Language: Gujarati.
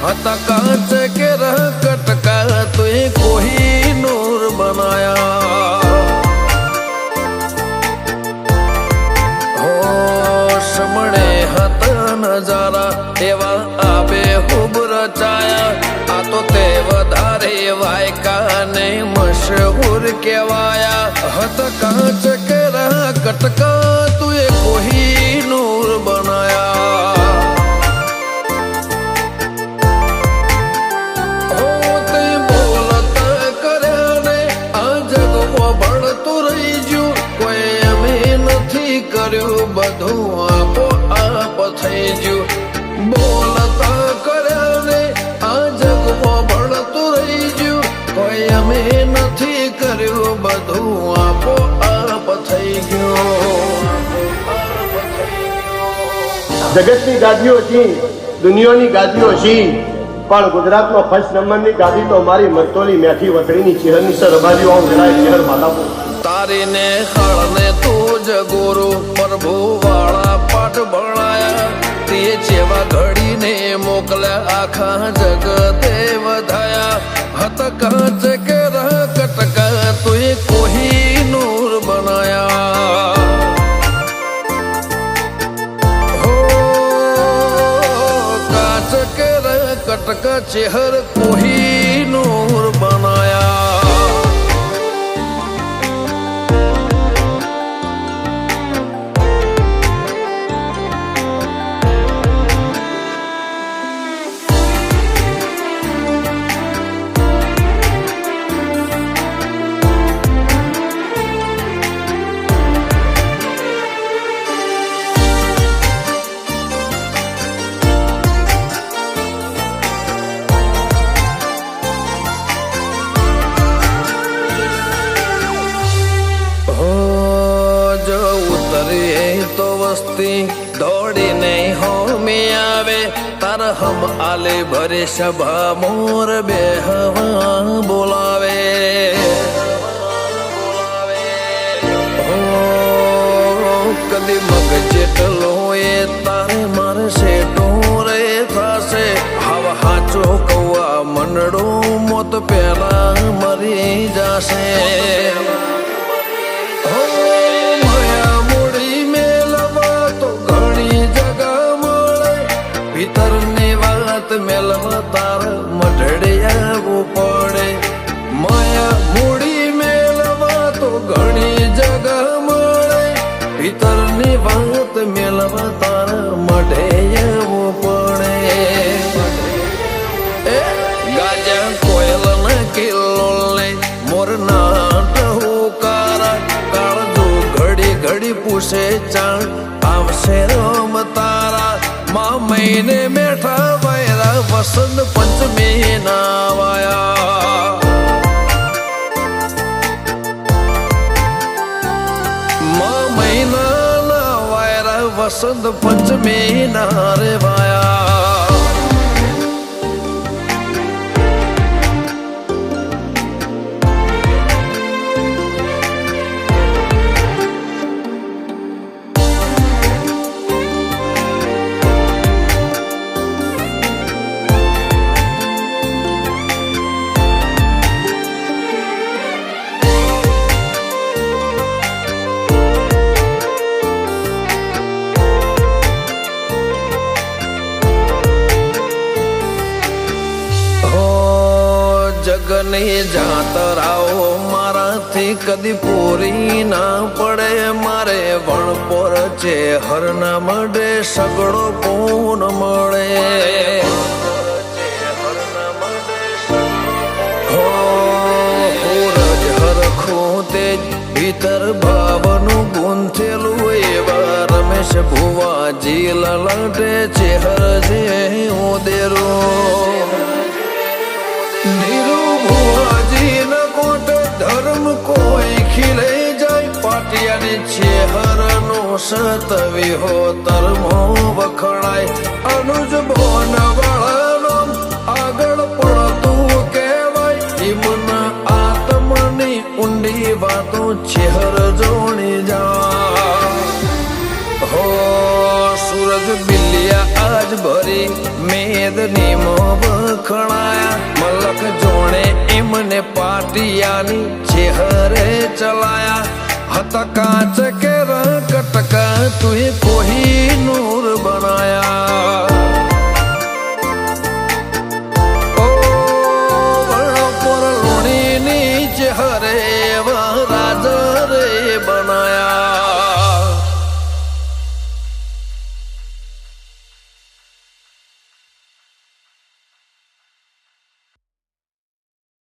हता कांच के रह कटका तुए कोही नूर बनाया हो समणे हत नजारा एवा आबे खूब रचाया आ तो ते वधारे वायका ने मशहूर केवाया हत कांच के रह कटका तुए कोही नूर बनाया બધું આપો આપ થઈ ગયું બોલતા કર્યા રે આ જગમાં ભળતું રહી ગયું કોઈ અમે નથી કર્યું બધું આપો આપ થઈ ગયું જગતની ગાદીઓ છી દુનિયાની ગાદીઓ છી પણ ગુજરાતમાં ફર્સ્ટ નંબરની ગાદી તો મારી મરતોલી મેઠી વતડીની ચહેરની સર રબારીઓ આમ જણાય ચહેર માતાપુર તારી ને હળને તું જ ગુરુ પ્રભુ વાળા પાઠ ભણાયા તે જેવા ઘડીને મોકલ્યા આખા જગતે વધાયા હત કાંચ કે રહ કટકા તુએ કોહી નૂર બનાયા હો કાંચ કે રહ કટકા ચહેર કોહી નૂર બનાયા तो वस्ती दौड़ी नहीं हो में आवे तार हम आले भरे सभा मोर बेहवा बोलावे हो कदी मग जेटलो ये तारे मारे से टोरे थासे हवा हाचो कौआ मंडो मोत पेला मरी जासे મેલવા તાર મઢડે આવવું પડે માયા મૂડી મેલવા તો ઘણી જગા મળે ભીતરની વાત મેલવા તાર મઢે આવવું પડે ગાજા કોયલ ના કિલ્લો મોર નાટ હુકારા કાળજો ઘડી ઘડી પૂછે ચાણ આવશે રમ તારા माँ महीने मेठा वायरा वसंत पंचमी नावाया माँ महीना ना वायरा वसंत पंचमी नारे वाया જગની જાતરાઓ મારાથી કદી પૂરી ના પડે મારે વણપોર છે હરના મડે સગડો પૂન મળે હો રજ હરખું તેજ ભીતર ભાવનું ગુંથેલું એવા રમેશ ભુવાજી લલટે છે હરજે ઉદેરું ધીરુ ભુવાજી ન કોટ ધર્મ કોઈ ખીલે જાય પાટિયાની છેહરનો સતવી હો તરમો વખણાય અનુજ બોન વાળાનો આગળ પડતું કહેવાય હિમના આત્મની ઊંડી વાતો છેહર જોણી જા હો સૂરજ બિલિયા આજ ભરી મેદની મો વખણાયા મલક જોણે એમને પાટિયાની ચેહરે ચલાયા હતા કાચ કે કટકા તું કોઈ નૂર બનાયા